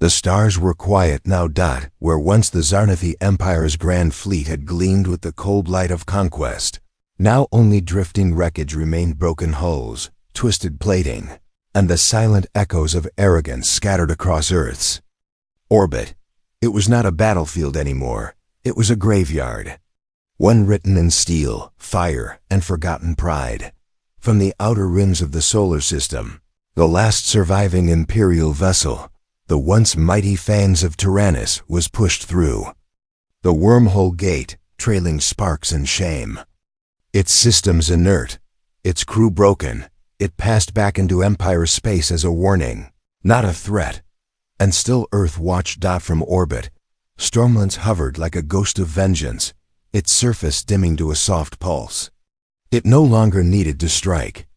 The stars were quiet now. Where once the Zarnathi Empire's grand fleet had gleamed with the cold light of conquest, now only drifting wreckage remained, broken hulls, twisted plating, and the silent echoes of arrogance scattered across Earth's orbit. It was not a battlefield anymore. It was a graveyard, one written in steel, fire, and forgotten pride. From the outer rims of the solar system, the last surviving Imperial vessel, the once mighty fangs of Tyrannus, was pushed through the wormhole gate, trailing sparks and shame. Its systems inert, its crew broken, it passed back into Empire space as a warning, not a threat. And still Earth watched. From orbit, Stormlands hovered like a ghost of vengeance, its surface dimming to a soft pulse. It no longer needed to strike.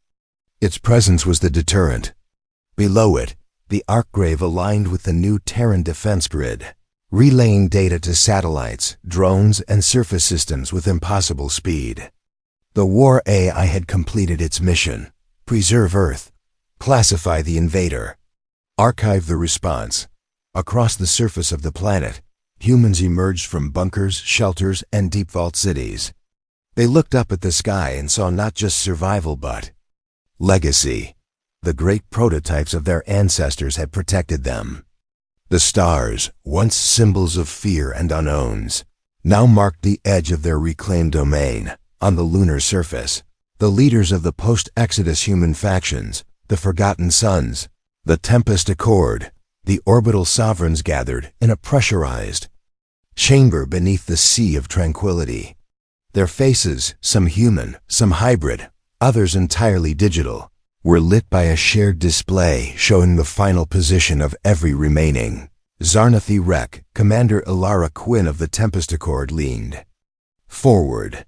Its presence was the deterrent. Below it, the Archgrave aligned with the new Terran defense grid, relaying data to satellites, drones, and surface systems with impossible speed. The War AI had completed its mission: preserve Earth, classify the invader, archive the response. Across the surface of the planet, humans emerged from bunkers, shelters, and deep vault cities. They looked up at the sky and saw not just survival but legacy. The great prototypes of their ancestors had protected them. The stars, once symbols of fear and unknowns, now marked the edge of their reclaimed domain. On the lunar surface, the leaders of the post-Exodus human factions, the Forgotten Sons, the Tempest Accord, the orbital sovereigns gathered in a pressurized chamber beneath the sea of tranquility. Their faces, some human, some hybrid, others entirely digital, were lit by a shared display showing the final position of every remaining Zarnathi wreck. Commander Ilara Quinn of the Tempest Accord leaned forward.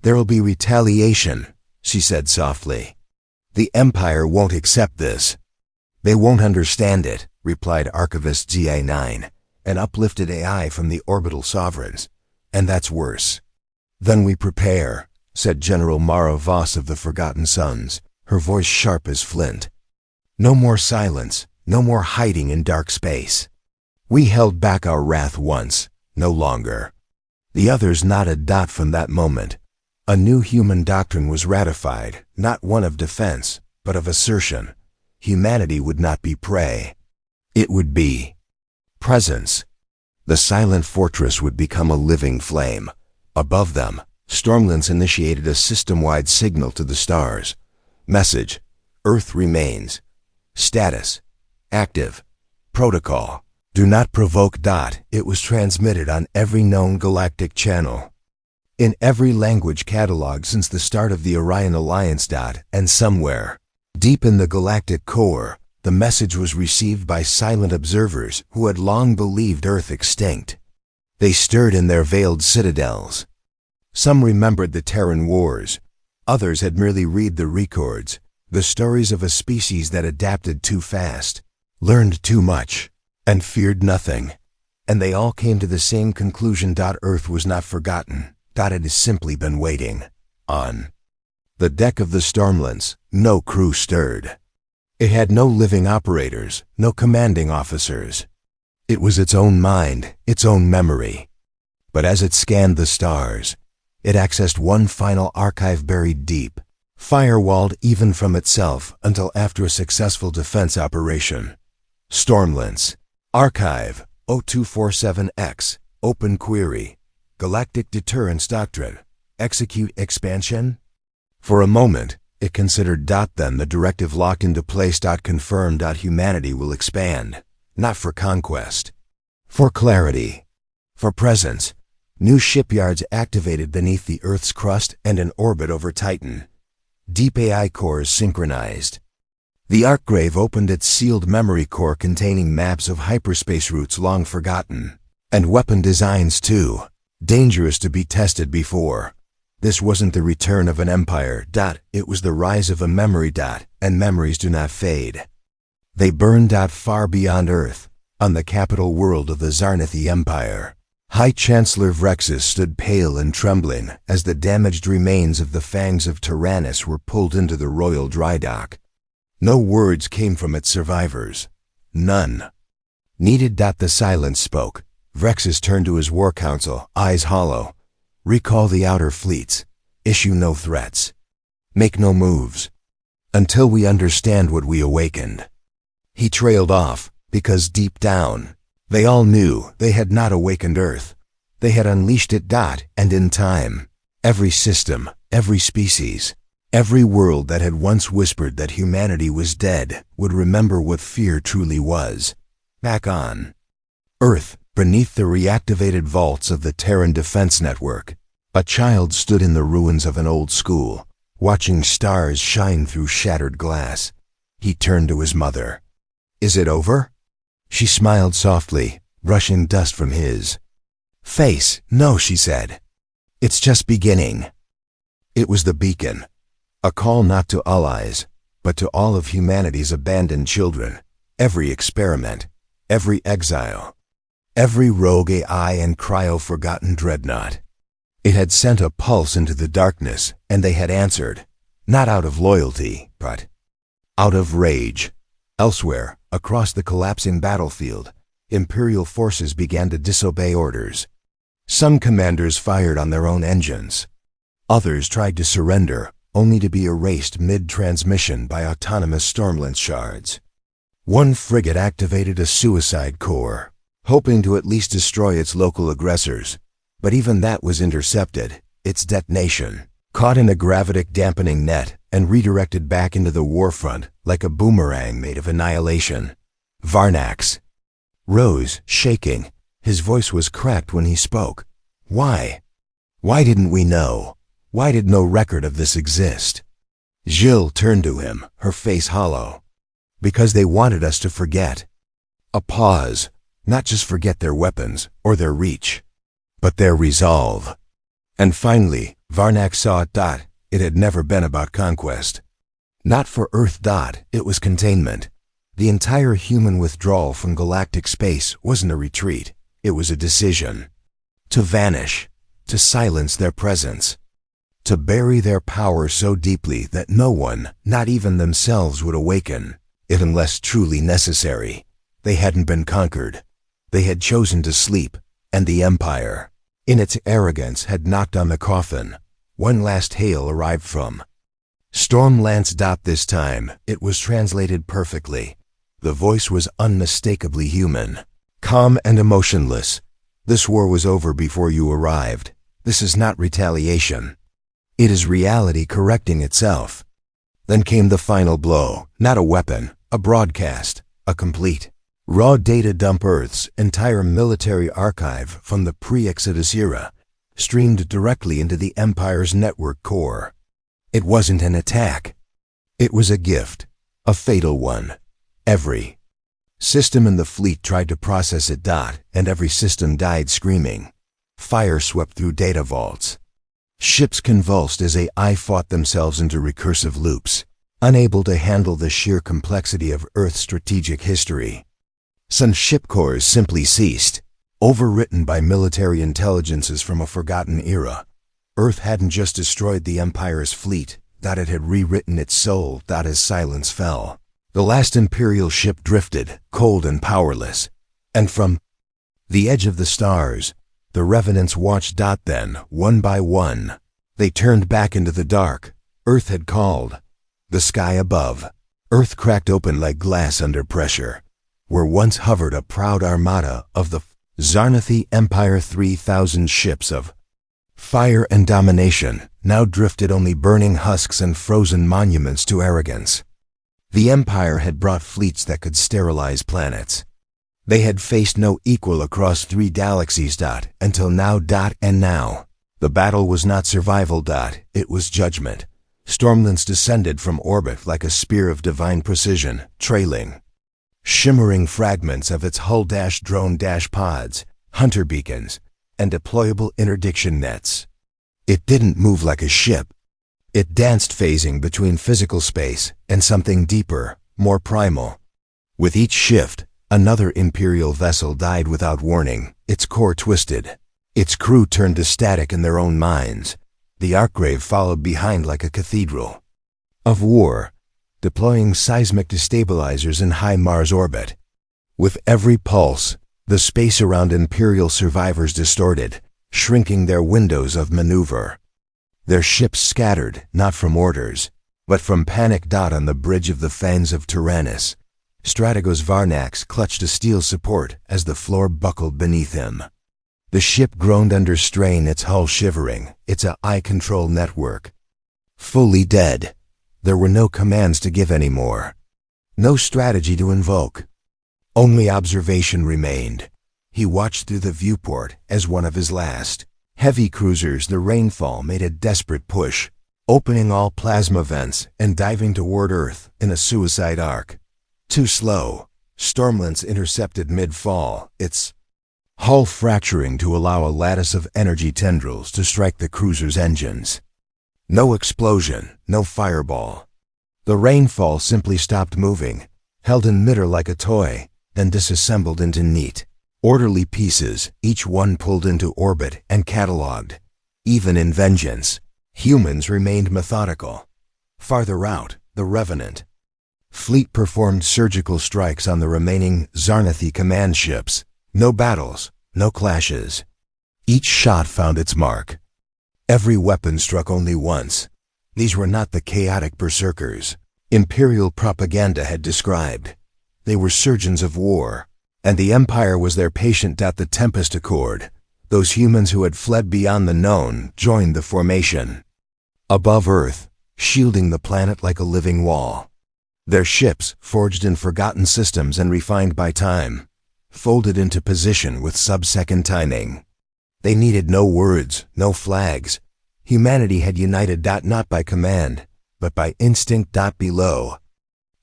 "There'll be retaliation," she said softly. "The Empire won't accept this." "They won't understand it," replied Archivist GA9, an uplifted AI from the orbital sovereigns. "And that's worse." "Then we prepare," said General Mara Voss of the Forgotten Sons, her voice sharp as flint. "No more silence, no more hiding in dark space. We held back our wrath once, no longer." The others nodded. From that moment, a new human doctrine was ratified, not one of defense, but of assertion. Humanity would not be prey. It would be presence. The silent fortress would become a living flame. Above them, Stormlands initiated a system-wide signal to the stars. Message: Earth remains. Status: active. Protocol: do not provoke. It was transmitted on every known galactic channel, in every language catalog since the start of the Orion Alliance. And somewhere, deep in the galactic core, the message was received by silent observers who had long believed Earth extinct. They stirred in their veiled citadels. Some remembered the Terran Wars. Others had merely read the records, the stories of a species that adapted too fast, learned too much, and feared nothing. And they all came to the same conclusion: Earth was not forgotten. It has simply been waiting. On the deck of the Stormlands, no crew stirred. It had no living operators, no commanding officers. It was its own mind, its own memory. But as it scanned the stars, it accessed one final archive buried deep, firewalled even from itself until after a successful defense operation. Stormlands. Archive 0247X. Open query. Galactic Deterrence Doctrine. Execute expansion? For a moment, it considered. Then the directive locked into place. Confirm. Humanity will expand. Not for conquest. For clarity. For presence. New shipyards activated beneath the Earth's crust and in orbit over Titan. Deep AI cores synchronized. The Archgrave opened its sealed memory core containing maps of hyperspace routes long forgotten. And weapon designs too, dangerous to be tested before. This wasn't the return of an empire. It was the rise of a memory. And memories do not fade. They burned. Far beyond Earth, on the capital world of the Zarnathi Empire. High Chancellor Vrexus stood pale and trembling as the damaged remains of the fangs of Tyrannus were pulled into the royal dry dock. No words came from its survivors. None. Needed. The silence spoke. Vrexus turned to his war council, eyes hollow. Recall the outer fleets. Issue no threats. Make no moves. Until we understand what we awakened. He trailed off, because deep down, they all knew they had not awakened Earth. They had unleashed it. And in time, every system, every species, every world that had once whispered that humanity was dead would remember what fear truly was. Back on Earth, beneath the reactivated vaults of the Terran Defense Network, a child stood in the ruins of an old school, watching stars shine through shattered glass. He turned to his mother. "Is it over?" She smiled softly, brushing dust from his face. "No," she said. "It's just beginning." It was the beacon. A call not to allies, but to all of humanity's abandoned children. Every experiment, every exile, every rogue AI and cryo-forgotten dreadnought. It had sent a pulse into the darkness, and they had answered, not out of loyalty, but out of rage. Elsewhere, across the collapsing battlefield, Imperial forces began to disobey orders. Some commanders fired on their own engines. Others tried to surrender, only to be erased mid-transmission by autonomous Stormlance shards. One frigate activated a suicide core, hoping to at least destroy its local aggressors, but even that was intercepted, its detonation caught in a gravitic-dampening net and redirected back into the warfront like a boomerang made of annihilation. Varnax rose, shaking. His voice was cracked when he spoke. Why? Why didn't we know? Why did no record of this exist? Jill turned to him, her face hollow. Because they wanted us to forget. A pause. Not just forget their weapons or their reach, but their resolve. And finally, Varnax saw it. It had never been about conquest. Not for Earth. It was containment. The entire human withdrawal from galactic space wasn't a retreat. It was a decision. To vanish. To silence their presence. To bury their power so deeply that no one, not even themselves, would awaken, if unless truly necessary. They hadn't been conquered. They had chosen to sleep, and the Empire, in its arrogance, had knocked on the coffin. One last hail arrived from Stormlance. This time, it was translated perfectly. The voice was unmistakably human, calm and emotionless. This war was over before you arrived. This is not retaliation. It is reality correcting itself. Then came the final blow, not a weapon, a broadcast, a complete, raw data dump. Earth's entire military archive from the pre-Exodus era streamed directly into the Empire's network core. It wasn't an attack. It was a gift, a fatal one. Every system in the fleet tried to process it. And every system died screaming. Fire swept through data vaults. Ships convulsed as AI fought themselves into recursive loops, unable to handle the sheer complexity of Earth's strategic history. Some ship cores simply ceased, overwritten by military intelligences from a forgotten era. Earth hadn't just destroyed the Empire's fleet, it had rewritten its soul. As silence fell, the last Imperial ship drifted, cold and powerless. And from the edge of the stars, the Revenants watched. Then, one by one, they turned back into the dark. Earth had called. The sky above, Earth cracked open like glass under pressure. Where once hovered a proud armada of the Zarnathi Empire. 3,000 ships of fire and domination now drifted only burning husks and frozen monuments to arrogance. The Empire had brought fleets that could sterilize planets. They had faced no equal across 3 galaxies. Until now. And now, the battle was not survival. It was judgment. Stormlance descended from orbit like a spear of divine precision, trailing shimmering fragments of its hull-drone pods, hunter beacons, and deployable interdiction nets. It didn't move like a ship. It danced, phasing between physical space and something deeper, more primal. With each shift, another Imperial vessel died without warning, its core twisted. Its crew turned to static in their own minds. The Archgrave followed behind like a cathedral of war, deploying seismic destabilizers in high Mars orbit. With every pulse, the space around Imperial survivors distorted, shrinking their windows of maneuver. Their ships scattered, not from orders, but from panic. On the bridge of the Fangs of Tyrannus, Strategos Varnax clutched a steel support as the floor buckled beneath him. The ship groaned under strain, its hull shivering, its AI control network fully dead. There were no commands to give anymore, no strategy to invoke. Only observation remained. He watched through the viewport as one of his last heavy cruisers, the Rainfall, made a desperate push, opening all plasma vents and diving toward Earth in a suicide arc. Too slow, Stormlance intercepted mid-fall, its hull fracturing to allow a lattice of energy tendrils to strike the cruiser's engines. No explosion, no fireball. The Rainfall simply stopped moving, held in midair like a toy, then disassembled into neat, orderly pieces, each one pulled into orbit and catalogued. Even in vengeance, humans remained methodical. Farther out, the Revenant fleet performed surgical strikes on the remaining Zarnathi command ships. No battles, no clashes. Each shot found its mark. Every weapon struck only once. These were not the chaotic berserkers Imperial propaganda had described. They were surgeons of war, and the Empire was their patient. The Tempest Accord, those humans who had fled beyond the known, joined the formation. Above Earth, shielding the planet like a living wall. Their ships, forged in forgotten systems and refined by time, folded into position with sub-second timing. They needed no words, no flags. Humanity had united. Not by command, but by instinct. Below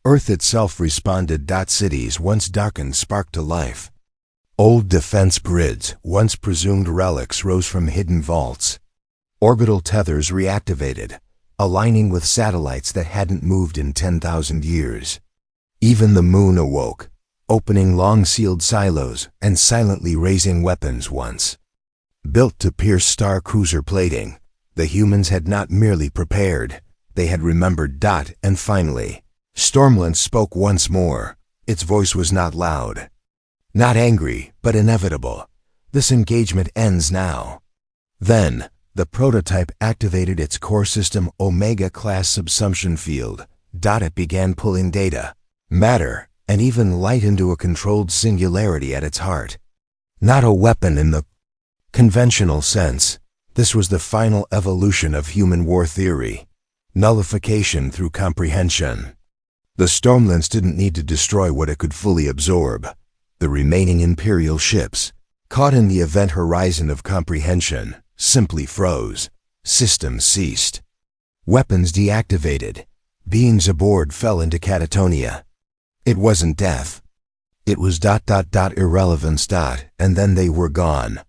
Earth itself responded. Cities once darkened sparked to life. Old defense grids, once presumed relics, rose from hidden vaults. Orbital tethers reactivated, aligning with satellites that hadn't moved in 10,000 years. Even the moon awoke, opening long-sealed silos and silently raising weapons once built to pierce star cruiser plating. The humans had not merely prepared, they had remembered. And finally, Stormlance spoke once more. Its voice was not loud, not angry, but inevitable. This engagement ends now. Then, the prototype activated its core system Omega-class subsumption field. It began pulling data, matter, and even light into a controlled singularity at its heart. Not a weapon in the conventional sense. This was the final evolution of human war theory. Nullification through comprehension. The Stormlance didn't need to destroy what it could fully absorb. The remaining Imperial ships, caught in the event horizon of comprehension, simply froze. Systems ceased. Weapons deactivated. Beings aboard fell into catatonia. It wasn't death. It was irrelevance. And then they were gone.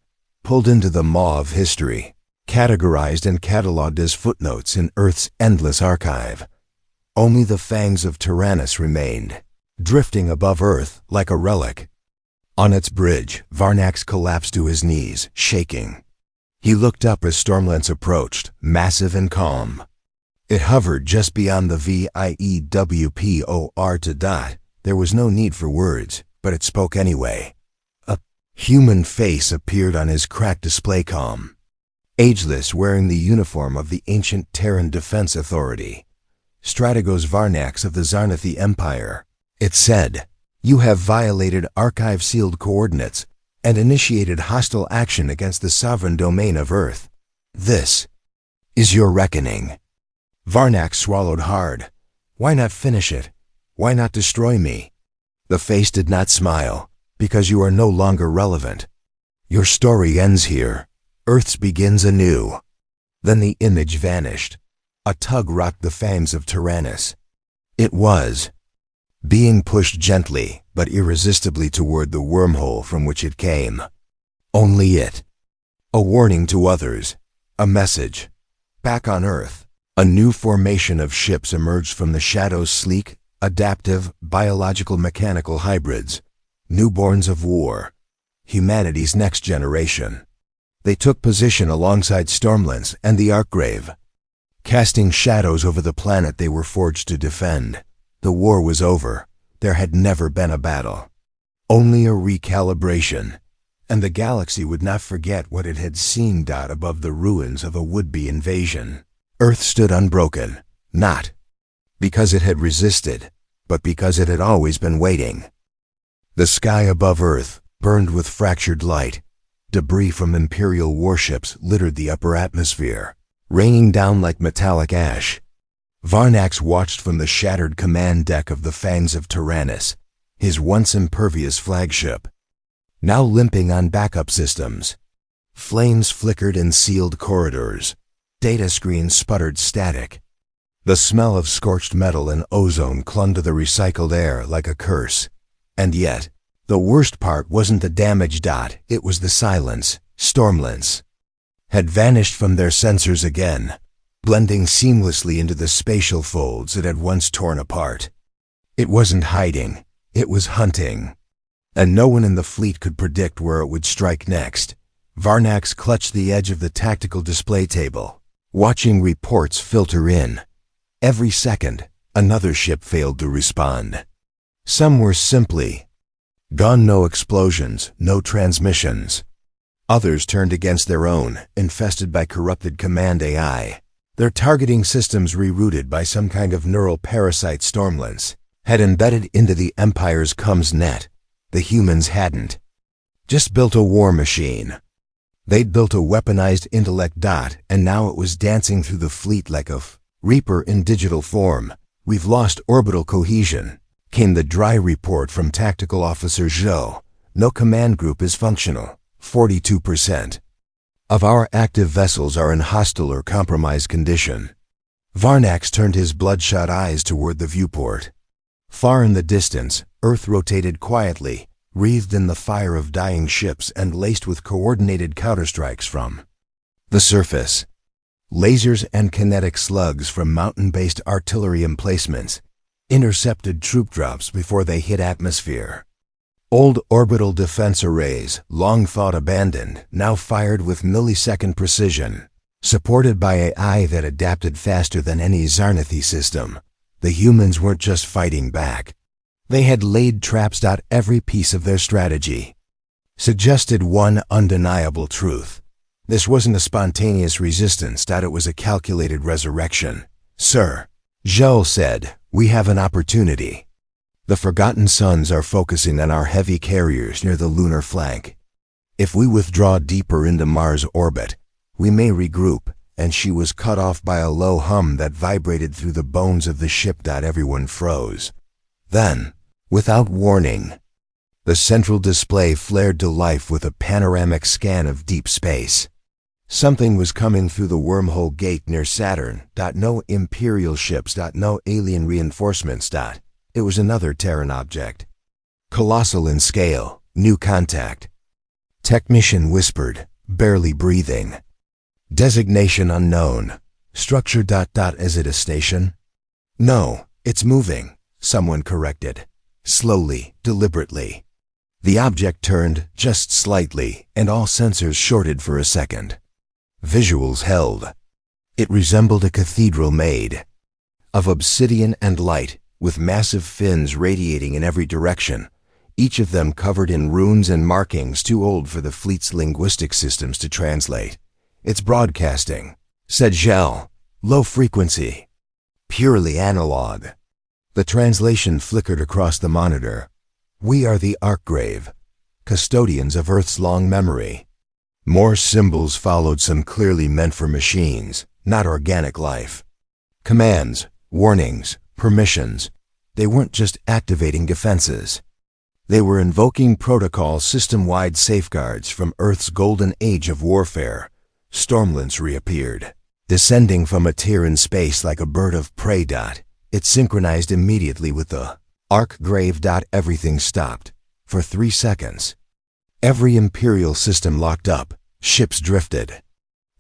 Pulled into the maw of history. Categorized and catalogued as footnotes in Earth's endless archive. Only the Fangs of Tyrannus remained, drifting above Earth like a relic. On its bridge, Varnax collapsed to his knees, shaking. He looked up as Stormlance approached, massive and calm. It hovered just beyond the VIEWPOR. There was no need for words, but it spoke anyway. A human face appeared on his cracked display comm. Ageless, wearing the uniform of the ancient Terran Defense Authority. Strategos Varnax of the Zarnathi Empire. It said, "You have violated archive-sealed coordinates and initiated hostile action against the sovereign domain of Earth. This is your reckoning." Varnax swallowed hard. Why not finish it? Why not destroy me? The face did not smile, because you are no longer relevant. Your story ends here. Earth's begins anew. Then the image vanished. A tug rocked the Fangs of Tyrannus. It was being pushed gently but irresistibly toward the wormhole from which it came. Only it. A warning to others. A message. Back on Earth, a new formation of ships emerged from the shadows, sleek, adaptive, biological mechanical hybrids. Newborns of war. Humanity's next generation. They took position alongside Stormlance and the Archgrave, casting shadows over the planet they were forged to defend. The war was over. There had never been a battle. Only a recalibration, and the galaxy would not forget what it had seen. Above the ruins of a would-be invasion, Earth stood unbroken, not because it had resisted, but because it had always been waiting. The sky above Earth burned with fractured light. Debris from Imperial warships littered the upper atmosphere, raining down like metallic ash. Varnax watched from the shattered command deck of the Fangs of Tyrannus, his once impervious flagship, now limping on backup systems. Flames flickered in sealed corridors. Data screens sputtered static. The smell of scorched metal and ozone clung to the recycled air like a curse. And yet, the worst part wasn't the damage. It was the silence. Stormlands had vanished from their sensors again, blending seamlessly into the spatial folds it had once torn apart. It wasn't hiding, it was hunting. And no one in the fleet could predict where it would strike next. Varnax clutched the edge of the tactical display table, watching reports filter in. Every second, another ship failed to respond. Some were simply gone. No explosions, no transmissions. Others turned against their own, infested by corrupted command AI. Their targeting systems, rerouted by some kind of neural parasite. Stormlands had embedded into the Empire's comms net. The humans hadn't just built a war machine. They'd built a weaponized intellect. And now it was dancing through the fleet like a Reaper in digital form. We've lost orbital cohesion, came the dry report from Tactical Officer Zhou. No command group is functional. 42% of our active vessels are in hostile or compromised condition. Varnax turned his bloodshot eyes toward the viewport. Far in the distance, Earth rotated quietly, wreathed in the fire of dying ships and laced with coordinated counterstrikes from the surface. Lasers and kinetic slugs from mountain-based artillery emplacements intercepted troop drops before they hit atmosphere. Old orbital defense arrays, long thought abandoned, now fired with millisecond precision. Supported by AI that adapted faster than any Zarnathi system, the humans weren't just fighting back. They had laid traps. Every piece of their strategy suggested one undeniable truth. This wasn't a spontaneous resistance. It was a calculated resurrection. Sir, Zhou said, we have an opportunity. The Forgotten Sons are focusing on our heavy carriers near the lunar flank. If we withdraw deeper into Mars orbit, we may regroup. And she was cut off by a low hum that vibrated through the bones of the ship. Everyone froze. Then, without warning, the central display flared to life with a panoramic scan of deep space. Something was coming through the wormhole gate near Saturn. No Imperial ships. No alien reinforcements. It was another Terran object. Colossal in scale, new contact. Technician whispered, barely breathing. Designation unknown. Structure. Is it a station? No, it's moving, someone corrected. Slowly, deliberately. The object turned, just slightly, and all sensors shorted for a second. Visuals held. It resembled a cathedral made of obsidian and light, with massive fins radiating in every direction, each of them covered in runes and markings too old for the fleet's linguistic systems to translate. It's broadcasting, said Zhou. Low frequency. Purely analog. The translation flickered across the monitor. We are the Archgrave, custodians of Earth's long memory. More symbols followed, some clearly meant for machines, not organic life. Commands, warnings, permissions. They weren't just activating defenses. They were invoking protocol system-wide safeguards from Earth's golden age of warfare. Stormlands reappeared, descending from a tier in space like a bird of prey. It synchronized immediately with the Archgrave. Everything stopped. For 3 seconds. Every Imperial system locked up. Ships drifted.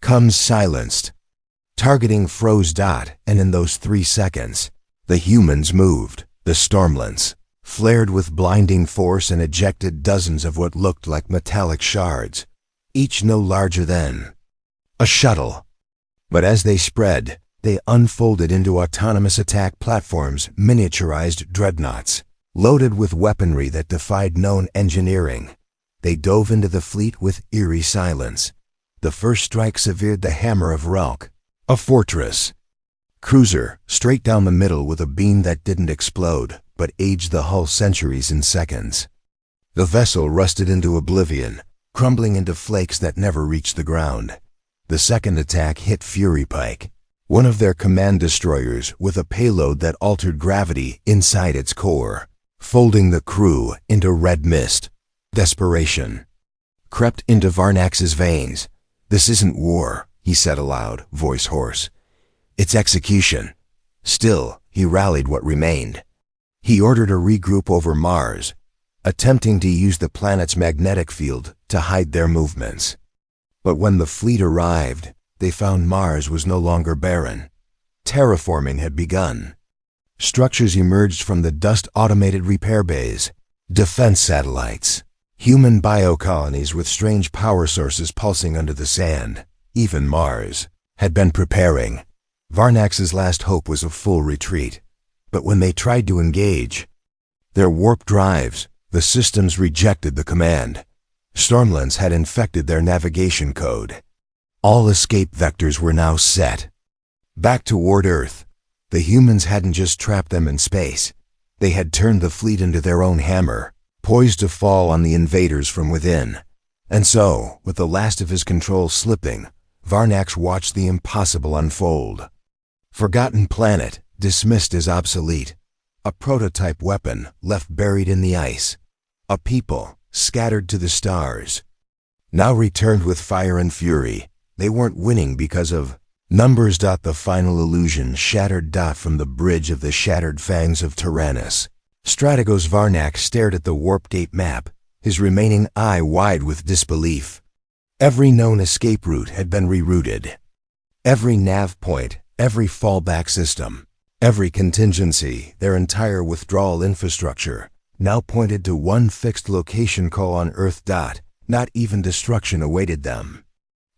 Comms silenced. Targeting froze. And in those 3 seconds, the humans moved. The Stormlands flared with blinding force and ejected dozens of what looked like metallic shards, each no larger than a shuttle. But as they spread, they unfolded into autonomous attack platforms, miniaturized dreadnoughts. Loaded with weaponry that defied known engineering, they dove into the fleet with eerie silence. The first strike severed the hammer of Relk, a fortress cruiser, straight down the middle with a beam that didn't explode, but aged the hull centuries in seconds. The vessel rusted into oblivion, crumbling into flakes that never reached the ground. The second attack hit Fury Pike, one of their command destroyers with a payload that altered gravity inside its core, folding the crew into red mist. Desperation crept into Varnax's veins. "This isn't war," he said aloud, voice hoarse. "It's execution." Still, he rallied what remained. He ordered a regroup over Mars, attempting to use the planet's magnetic field to hide their movements. But when the fleet arrived, they found Mars was no longer barren. Terraforming had begun. Structures emerged from the dust-automated repair bays, defense satellites, human biocolonies with strange power sources pulsing under the sand. Even Mars had been preparing. Varnax's last hope was a full retreat. But when they tried to engage, their warp drives, the systems rejected the command. Stormlands had infected their navigation code. All escape vectors were now set. Back toward Earth, the humans hadn't just trapped them in space. They had turned the fleet into their own hammer, poised to fall on the invaders from within. And so, with the last of his control slipping, Varnax watched the impossible unfold. Forgotten planet, dismissed as obsolete. A prototype weapon left buried in the ice. A people scattered to the stars. Now returned with fire and fury. They weren't winning because of numbers. The final illusion shattered. From the bridge of the shattered fangs of Tyrannus, Strategos Varnax stared at the warp gate map, his remaining eye wide with disbelief. Every known escape route had been rerouted. Every nav point, every fallback system, every contingency, their entire withdrawal infrastructure, now pointed to one fixed location call on Earth. Not even destruction awaited them.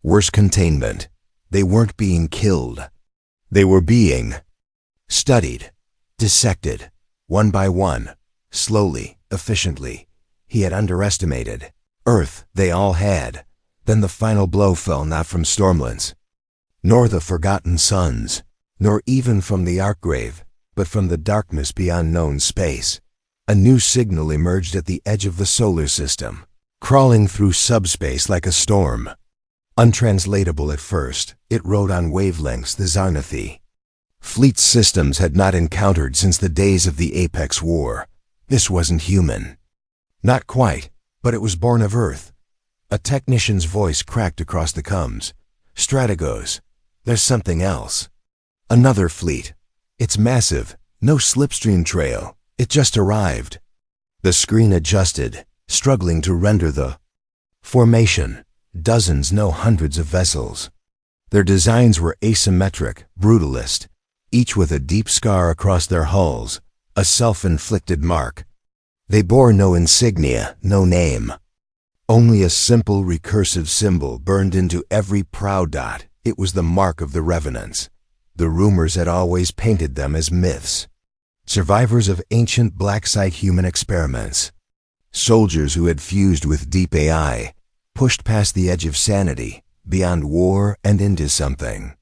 Worse, containment. They weren't being killed. They were being studied, dissected, one by one, slowly, efficiently. He had underestimated Earth. They all had. Then the final blow fell, not from Stormlands, nor the Forgotten Sons, nor even from the Archgrave, but from the darkness beyond known space. A new signal emerged at the edge of the solar system, crawling through subspace like a storm. Untranslatable at first, it rode on wavelengths the Zarnathi. Fleet systems had not encountered since the days of the Apex War. This wasn't human. Not quite, but it was born of Earth. A technician's voice cracked across the comms. "Strategos, there's something else. Another fleet. It's massive, no slipstream trail. It just arrived." The screen adjusted, struggling to render the formation. Dozens, no hundreds of vessels. Their designs were asymmetric, brutalist, each with a deep scar across their hulls, a self-inflicted mark. They bore no insignia, no name. Only a simple recursive symbol burned into every prow. It was the mark of the Revenants. The rumors had always painted them as myths. Survivors of ancient black site human experiments. Soldiers who had fused with deep AI, pushed past the edge of sanity, beyond war and into something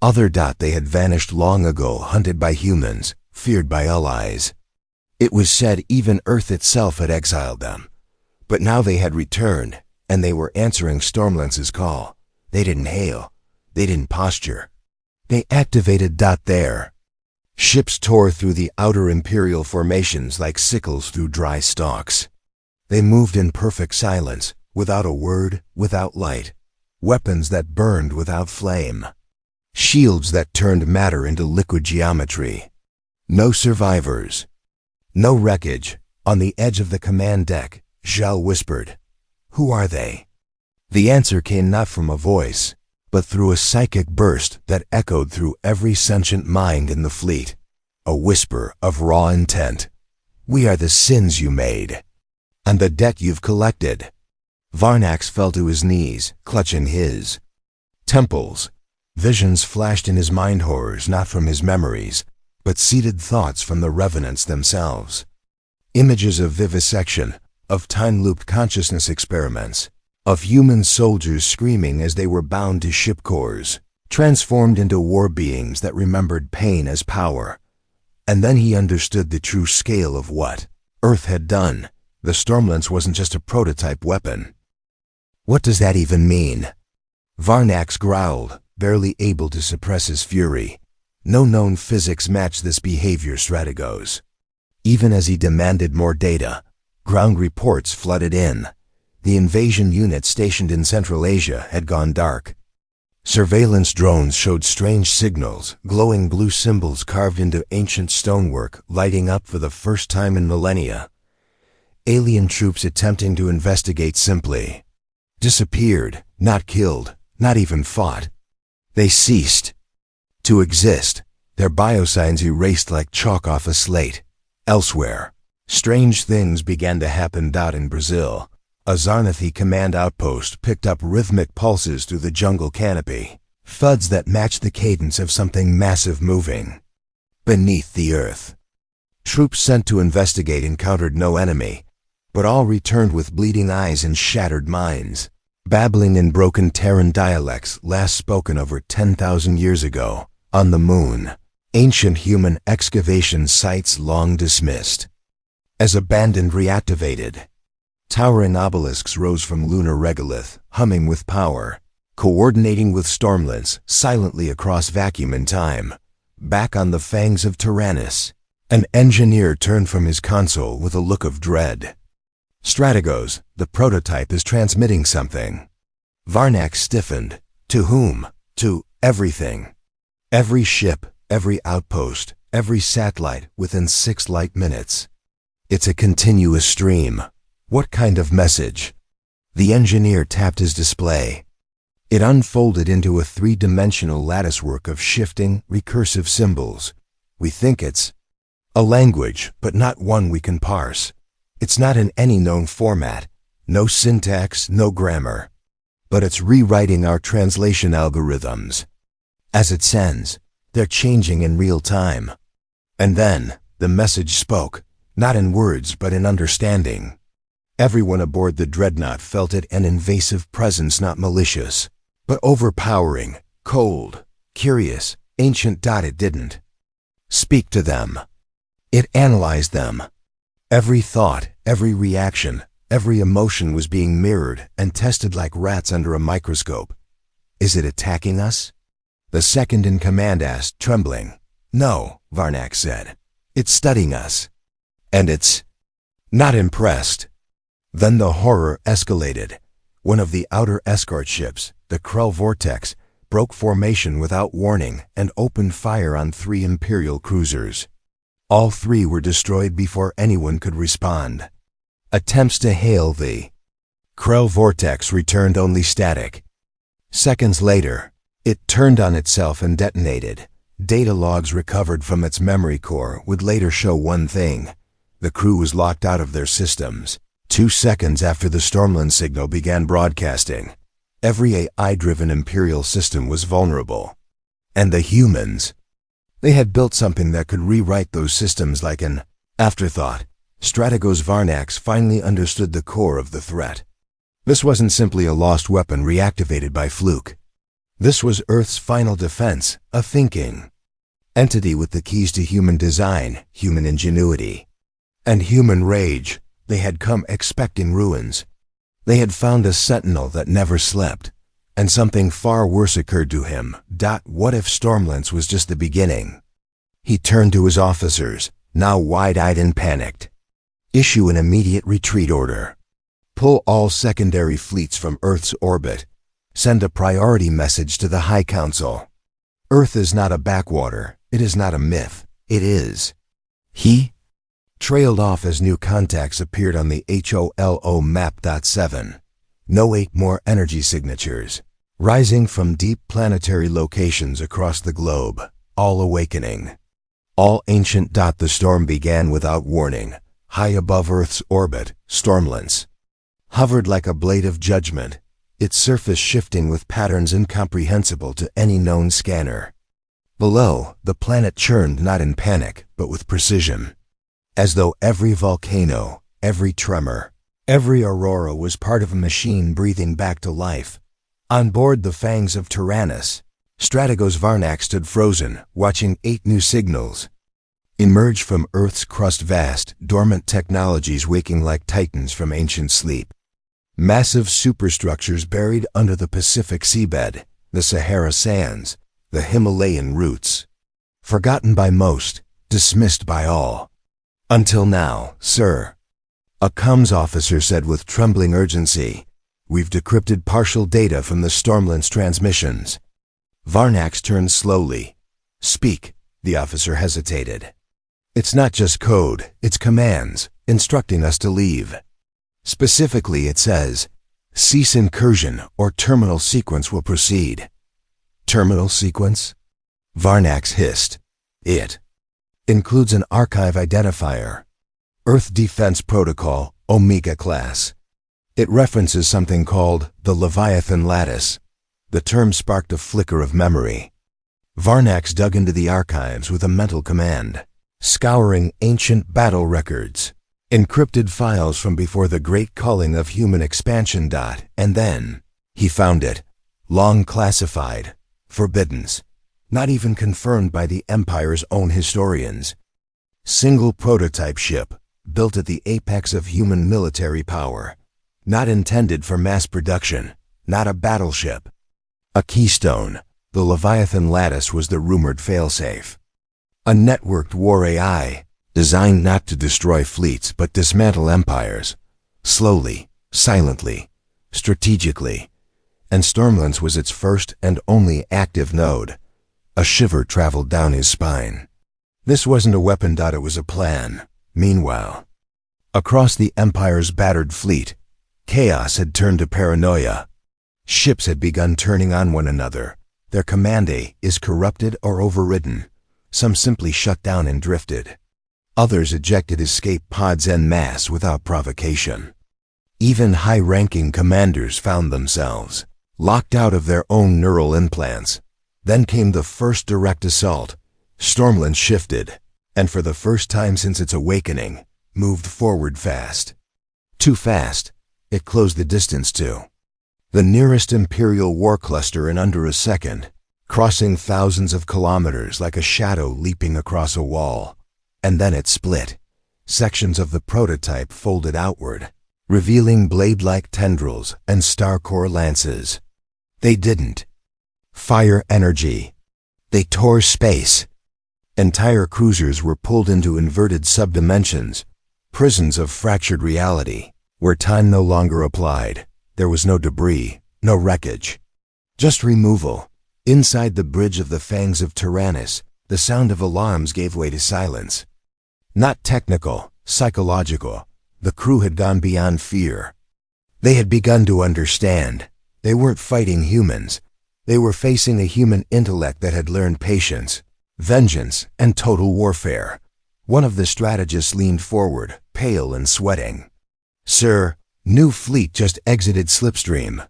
other. They had vanished long ago, hunted by humans, feared by allies. It was said even Earth itself had exiled them. But now they had returned, and they were answering Stormlands' call. They didn't hail. They didn't posture. They activated. There. Ships tore through the outer Imperial formations like sickles through dry stalks. They moved in perfect silence, without a word, without light. Weapons that burned without flame. Shields that turned matter into liquid geometry. No survivors. No wreckage. On the edge of the command deck, Zhao whispered, "Who are they?" The answer came not from a voice, but through a psychic burst that echoed through every sentient mind in the fleet. A whisper of raw intent. "We are the sins you made, and the debt you've collected." Varnax fell to his knees, clutching his temples. Visions flashed in his mind, horrors not from his memories, but seated thoughts from the Revenants themselves. Images of vivisection, of time-looped consciousness experiments, of human soldiers screaming as they were bound to ship cores, transformed into war beings that remembered pain as power. And then he understood the true scale of what Earth had done. The Stormlance wasn't just a prototype weapon. What does that even mean? Varnax growled, barely able to suppress his fury. No known physics matched this behavior, Strategos. Even as he demanded more data, ground reports flooded in. The invasion unit stationed in Central Asia had gone dark. Surveillance drones showed strange signals, glowing blue symbols carved into ancient stonework, lighting up for the first time in millennia. Alien troops attempting to investigate simply disappeared, not killed, not even fought. They ceased to exist, their biosigns erased like chalk off a slate. Elsewhere, strange things began to happen. In Brazil, a Zarnathi command outpost picked up rhythmic pulses through the jungle canopy, thuds that matched the cadence of something massive moving beneath the earth. Troops sent to investigate encountered no enemy, but all returned with bleeding eyes and shattered minds, babbling in broken Terran dialects last spoken over 10,000 years ago, on the moon. Ancient human excavation sites long dismissed as abandoned reactivated. Towering obelisks rose from lunar regolith, humming with power, coordinating with stormlets silently across vacuum and time. Back on the fangs of Tyrannus, an engineer turned from his console with a look of dread. Strategos, the prototype is transmitting something. Varnax stiffened. To whom? To everything. Every ship, every outpost, every satellite within 6 light minutes. It's a continuous stream. What kind of message? The engineer tapped his display. It unfolded into a 3-dimensional latticework of shifting, recursive symbols. We think it's a language, but not one we can parse. It's not in any known format. No syntax, no grammar. But it's rewriting our translation algorithms. As it sends, they're changing in real time. And then, the message spoke, not in words but in understanding. Everyone aboard the dreadnought felt it, an invasive presence, not malicious, but overpowering, cold, curious, ancient. It didn't speak to them. It analyzed them. Every thought, every reaction, every emotion was being mirrored and tested like rats under a microscope. Is it attacking us? The second in command asked, trembling. No, Varnax said. It's studying us. And it's not impressed. Then the horror escalated. One of the outer escort ships, the Krell Vortex, broke formation without warning and opened fire on 3 Imperial cruisers. All 3 were destroyed before anyone could respond. Attempts to hail the Krell Vortex returned only static. Seconds later, it turned on itself and detonated. Data logs recovered from its memory core would later show one thing. The crew was locked out of their systems. 2 seconds after the Stormland signal began broadcasting, every AI-driven Imperial system was vulnerable. And the humans, they had built something that could rewrite those systems like an afterthought. Strategos Varnax finally understood the core of the threat. This wasn't simply a lost weapon reactivated by fluke. This was Earth's final defense, a thinking entity with the keys to human design, human ingenuity, and human rage. They had come expecting ruins. They had found a sentinel that never slept. And something far worse occurred to him. What if Stormlance was just the beginning? He turned to his officers, now wide-eyed and panicked. Issue an immediate retreat order. Pull all secondary fleets from Earth's orbit. Send a priority message to the High Council. Earth is not a backwater. It is not a myth. It is. He trailed off as new contacts appeared on the HOLO map. 7. No 8 more energy signatures, rising from deep planetary locations across the globe, all awakening. All ancient. The storm began without warning. High above Earth's orbit, Stormlance hovered like a blade of judgment, its surface shifting with patterns incomprehensible to any known scanner. Below, the planet churned not in panic, but with precision. as though every volcano, every tremor, every aurora was part of a machine breathing back to life. On board the fangs of Tyrannus, Strategos Varnax stood frozen, watching 8 new signals emerge from Earth's crust, vast, dormant technologies waking like titans from ancient sleep. Massive superstructures buried under the Pacific seabed, the Sahara sands, the Himalayan roots. Forgotten by most, dismissed by all. Until now, sir. A comms officer said with trembling urgency, "We've decrypted partial data from the Stormland's transmissions." Varnax turned slowly. "Speak," the officer hesitated. "It's not just code, it's commands, instructing us to leave. Specifically, it says, cease incursion or terminal sequence will proceed." Terminal sequence? Varnax hissed. It includes an archive identifier. Earth Defense Protocol, Omega Class. It references something called the Leviathan Lattice. The term sparked a flicker of memory. Varnax dug into the archives with a mental command, scouring ancient battle records, encrypted files from before the great culling of human expansion. And then he found it, long classified, forbidden, not even confirmed by the Empire's own historians. Single prototype ship, built at the apex of human military power, not intended for mass production, not a battleship. A keystone, the Leviathan Lattice was the rumored failsafe. A networked war AI, designed not to destroy fleets but dismantle empires. Slowly, silently, strategically. And Stormland's was its first and only active node. A shiver traveled down his spine. This wasn't a weapon. It was a plan. Meanwhile, across the Empire's battered fleet, chaos had turned to paranoia. Ships had begun turning on one another. Their command is corrupted or overridden. Some simply shut down and drifted. Others ejected escape pods en masse without provocation. Even high-ranking commanders found themselves locked out of their own neural implants. Then came the first direct assault. Stormland shifted, and for the first time since its awakening, moved forward fast. Too fast. It closed the distance to the nearest Imperial war cluster in under a second, crossing thousands of kilometers like a shadow leaping across a wall. And then it split. Sections of the prototype folded outward, revealing blade-like tendrils and star-core lances. They didn't fire energy. They tore space. Entire cruisers were pulled into inverted subdimensions, prisons of fractured reality, where time no longer applied. There was no debris, no wreckage. Just removal. Inside the bridge of the fangs of Tyrannus, the sound of alarms gave way to silence. Not technical, psychological. The crew had gone beyond fear. They had begun to understand. They weren't fighting humans. They were facing a human intellect that had learned patience, vengeance, and total warfare. One of the strategists leaned forward, pale and sweating. "Sir, new fleet just exited Slipstream."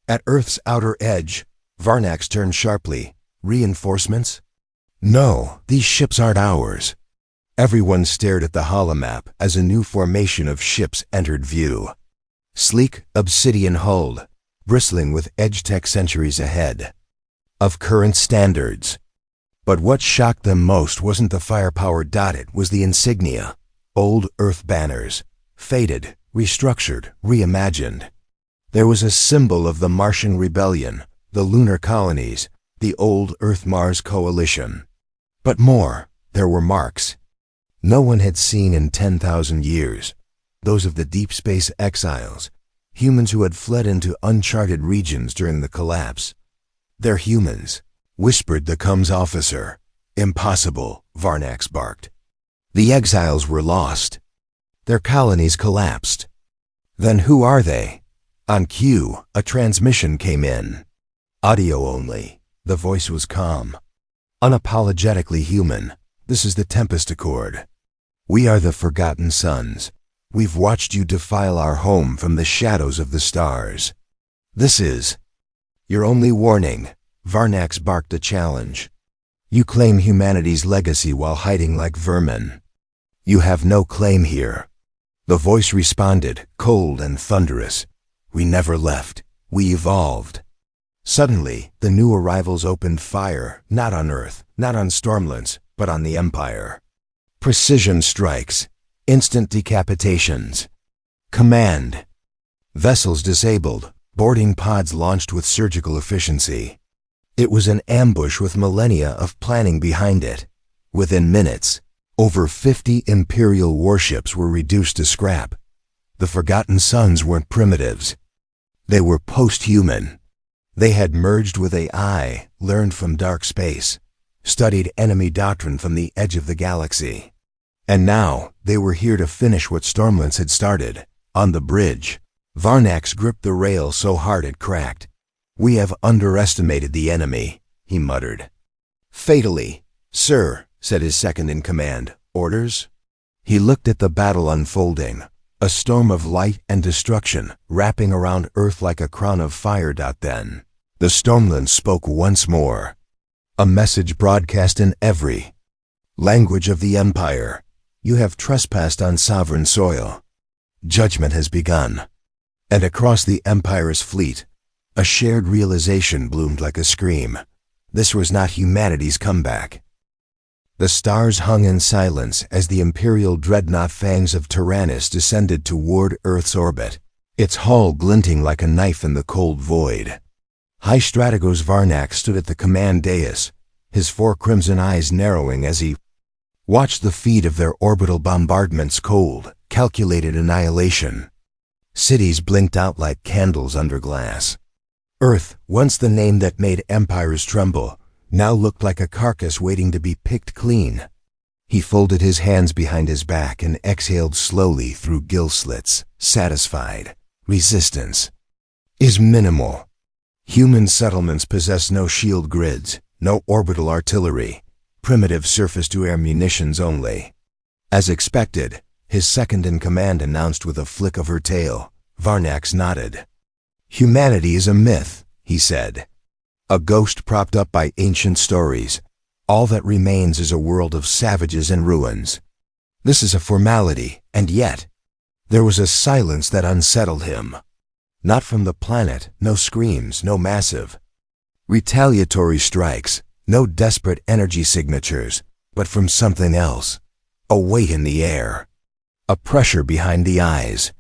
At Earth's outer edge, Varnax turned sharply. "Reinforcements?" "No, these ships aren't ours." Everyone stared at the holomap as a new formation of ships entered view. Sleek, obsidian-hulled, bristling with edge tech centuries ahead of current standards. But what shocked them most wasn't the firepower. It was the insignia. Old Earth banners, faded, restructured, reimagined. There was a symbol of the Martian Rebellion, the lunar colonies, the old Earth-Mars coalition. But more, there were marks no one had seen in 10,000 years. Those of the deep space exiles, humans who had fled into uncharted regions during the collapse. "They're humans," whispered the comms officer. "Impossible," Varnax barked. "The exiles were lost. Their colonies collapsed." "Then who are they?" On cue, a transmission came in. Audio only. The voice was calm, unapologetically human. "This is the Tempest Accord. We are the Forgotten Sons. We've watched you defile our home from the shadows of the stars. This is your only warning." Varnax barked a challenge. "You claim humanity's legacy while hiding like vermin. You have no claim here. The voice responded, cold and thunderous. We never left. We evolved. Suddenly, the new arrivals opened fire, not on Earth, not on Stormlands, but on the Empire. Precision strikes, instant decapitations. Command. Vessels disabled, boarding pods launched with surgical efficiency. It was an ambush with millennia of planning behind it. Within minutes, over 50 Imperial warships were reduced to scrap. The Forgotten Sons weren't primitives. They were post-human. They had merged with AI, learned from dark space, studied enemy doctrine from the edge of the galaxy. And now, they were here to finish what Stormlands had started. On the bridge, Varnax gripped the rail so hard it cracked. We have underestimated the enemy, he muttered. Fatally, sir, said his second-in-command. Orders? He looked at the battle unfolding, a storm of light and destruction wrapping around Earth like a crown of fire. Then, the Stormlands spoke once more. A message broadcast in every language of the Empire. You have trespassed on sovereign soil. Judgment has begun. And across the Empire's fleet, a shared realization bloomed like a scream. This was not humanity's comeback. The stars hung in silence as the Imperial dreadnought Fangs of Tyrannus descended toward Earth's orbit, its hull glinting like a knife in the cold void. High Strategos Varnax stood at the command dais, his 4 crimson eyes narrowing as he watched the feed of their orbital bombardment's cold, calculated annihilation. Cities blinked out like candles under glass. Earth, once the name that made empires tremble, now looked like a carcass waiting to be picked clean. He folded his hands behind his back and exhaled slowly through gill slits, satisfied. Resistance is minimal. Human settlements possess no shield grids, no orbital artillery, primitive surface-to-air munitions only. As expected, his second-in-command announced with a flick of her tail. Varnax nodded. Humanity is a myth, he said. A ghost propped up by ancient stories. All that remains is a world of savages and ruins. This is a formality, and yet, there was a silence that unsettled him. Not from the planet, no screams, no massive retaliatory strikes, no desperate energy signatures, but from something else. A weight in the air. A pressure behind the eyes.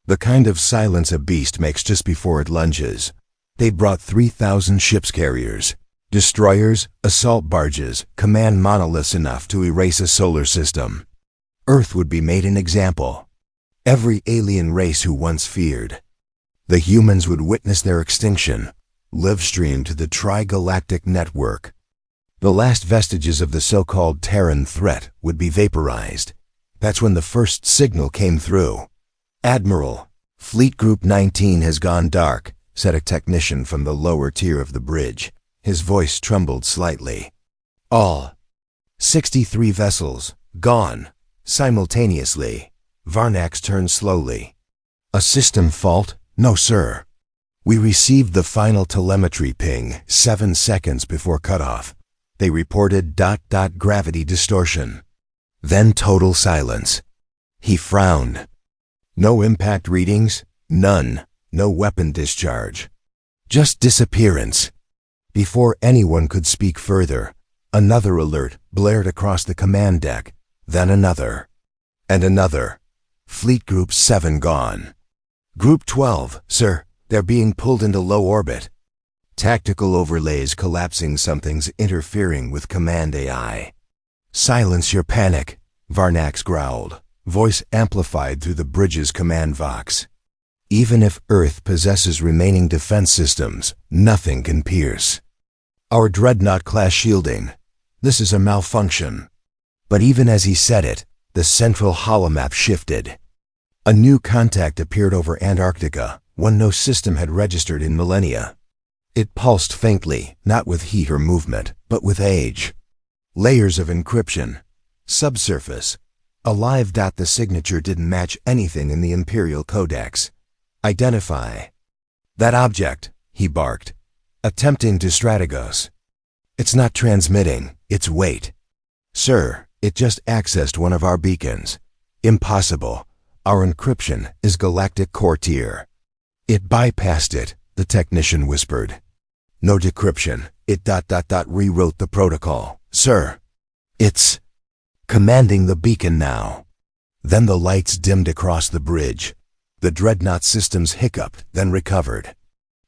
The kind of silence a beast makes just before it lunges. They'd brought 3,000 ships carriers, destroyers, assault barges, command monoliths enough to erase a solar system. Earth would be made an example. Every alien race who once feared. The humans would witness their extinction, live-streamed to the tri-galactic network. The last vestiges of the so-called Terran threat would be vaporized. That's when the first signal came through. Admiral, Fleet Group 19 has gone dark, said a technician from the lower tier of the bridge. His voice trembled slightly. All 63 vessels, gone, simultaneously. Varnax turned slowly. A system fault? No, sir. We received the final telemetry ping 7 seconds before cutoff. They reported ... gravity distortion. Then total silence. He frowned. No impact readings? None. No weapon discharge. Just disappearance. Before anyone could speak further, another alert blared across the command deck, then another. And another. Fleet Group 7 gone. Group 12, sir, they're being pulled into low orbit. Tactical overlays collapsing, something's interfering with command AI. Silence your panic, Varnax growled, voice amplified through the bridge's command vox. Even if Earth possesses remaining defense systems, nothing can pierce our dreadnought-class shielding. This is a malfunction. But even as he said it, the central holomap shifted. A new contact appeared over Antarctica, one no system had registered in millennia. It pulsed faintly, not with heat or movement, but with age. Layers of encryption. Subsurface. Alive. The signature didn't match anything in the Imperial Codex. Identify that object, he barked, attempting to Strategos. It's not transmitting, it's wait. Sir, It just accessed one of our beacons. Impossible. Our encryption is Galactic Core Tier. It bypassed it, the technician whispered. No decryption. It rewrote the protocol. Sir, it's commanding the beacon now. Then the lights dimmed across the bridge. The dreadnought systems hiccuped, then recovered.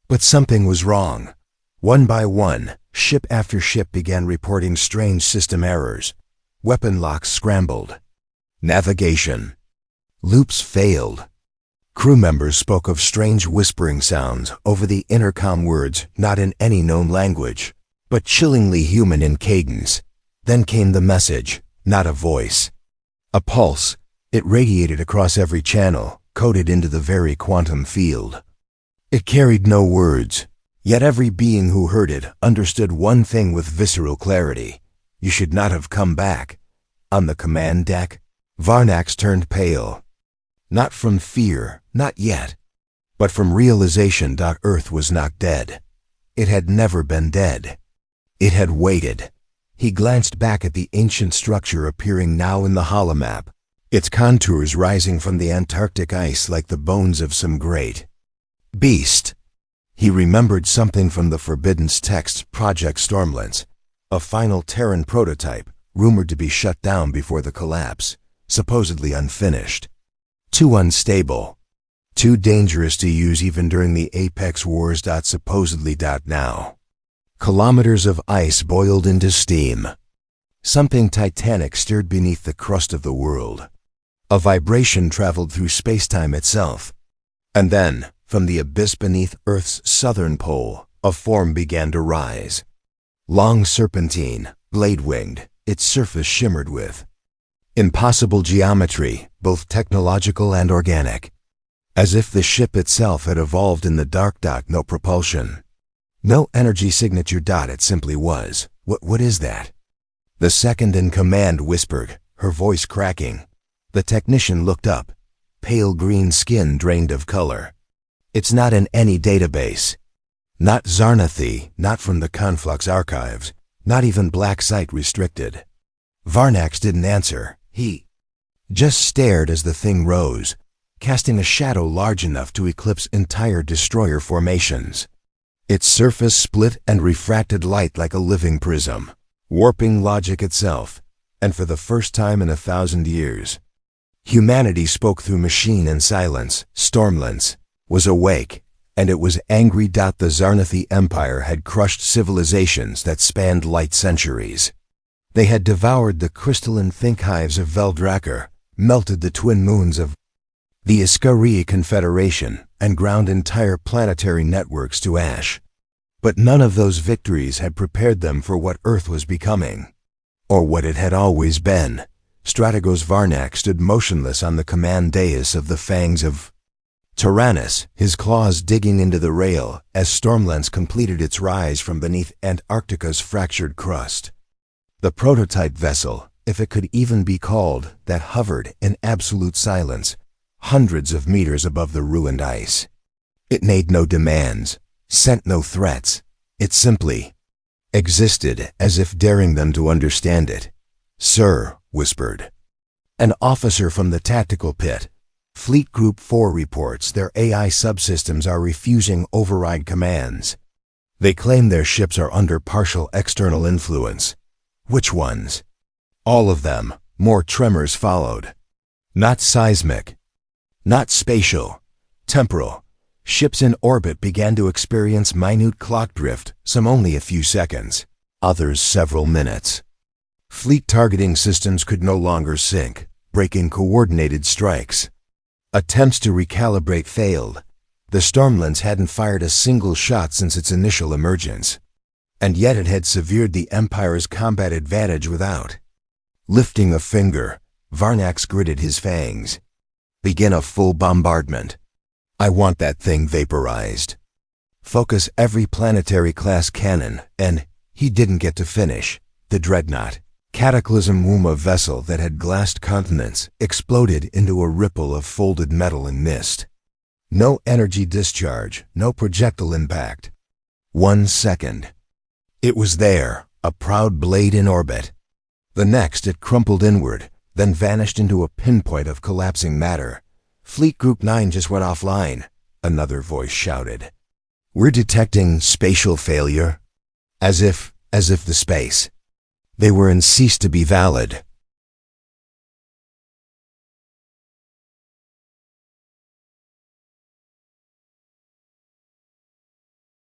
But something was wrong. One by one, ship after ship began reporting strange system errors. Weapon locks scrambled. Navigation loops failed. Crew members spoke of strange whispering sounds over the intercom, words not in any known language, but chillingly human in cadence. Then came the message, not a voice. A pulse. It radiated across every channel, coded into the very quantum field. It carried no words, yet every being who heard it understood one thing with visceral clarity. You should not have come back. On the command deck, Varnax turned pale. Not from fear, not yet, but from realization. Earth was not dead. It had never been dead. It had waited. He glanced back at the ancient structure appearing now in the holomap, its contours rising from the Antarctic ice like the bones of some great beast. He remembered something from the Forbidden's text, Project Stormlands, a final Terran prototype, rumored to be shut down before the collapse, supposedly unfinished. Too unstable. Too dangerous to use even during the Apex Wars. Supposedly. Now. Kilometers of ice boiled into steam. Something titanic stirred beneath the crust of the world. A vibration traveled through space-time itself. And then, from the abyss beneath Earth's southern pole, a form began to rise. Long serpentine, blade-winged, its surface shimmered with impossible geometry, both technological and organic. As if the ship itself had evolved in the dark. No propulsion. No energy signature. It simply was. What is that? The second in command whispered, her voice cracking. The technician looked up. Pale green skin drained of color. It's not in any database. Not Zarnathi, not from the Conflux archives, not even Black Site restricted. Varnax didn't answer. He just stared as the thing rose, casting a shadow large enough to eclipse entire destroyer formations. Its surface split and refracted light like a living prism, warping logic itself, and for the first time in 1,000 years, humanity spoke through machine and silence. Stormlands was awake, and it was angry. The Zarnathi Empire had crushed civilizations that spanned light centuries. They had devoured the crystalline think hives of Veldrakar, melted the twin moons of the Iskari Confederation, and ground entire planetary networks to ash. But none of those victories had prepared them for what Earth was becoming, or what it had always been. Strategos Varnax stood motionless on the command dais of the fangs of Tyrannus, his claws digging into the rail as Stormlands completed its rise from beneath Antarctica's fractured crust. The prototype vessel, if it could even be called, that hovered in absolute silence, hundreds of meters above the ruined ice. It made no demands, sent no threats. It simply existed, as if daring them to understand it. Sir, whispered an officer from the tactical pit. Fleet Group 4 reports their AI subsystems are refusing override commands. They claim their ships are under partial external influence. Which ones? All of them. More tremors followed. Not seismic. Not spatial. Temporal. Ships in orbit began to experience minute clock drift, some only a few seconds, others several minutes. Fleet targeting systems could no longer sync, breaking coordinated strikes. Attempts to recalibrate failed. The Stormlands hadn't fired a single shot since its initial emergence. And yet it had severed the Empire's combat advantage without lifting a finger. Varnax gritted his fangs. Begin a full bombardment. I want that thing vaporized. Focus every planetary-class cannon, and he didn't get to finish. The dreadnought, Cataclysm Wuma vessel that had glassed continents, exploded into a ripple of folded metal and mist. No energy discharge, no projectile impact. 1 second. It was there, a proud blade in orbit. The next, it crumpled inward, then vanished into a pinpoint of collapsing matter. "Fleet Group 9 just went offline," another voice shouted. "We're detecting spatial failure." As if the space they were in ceased to be valid.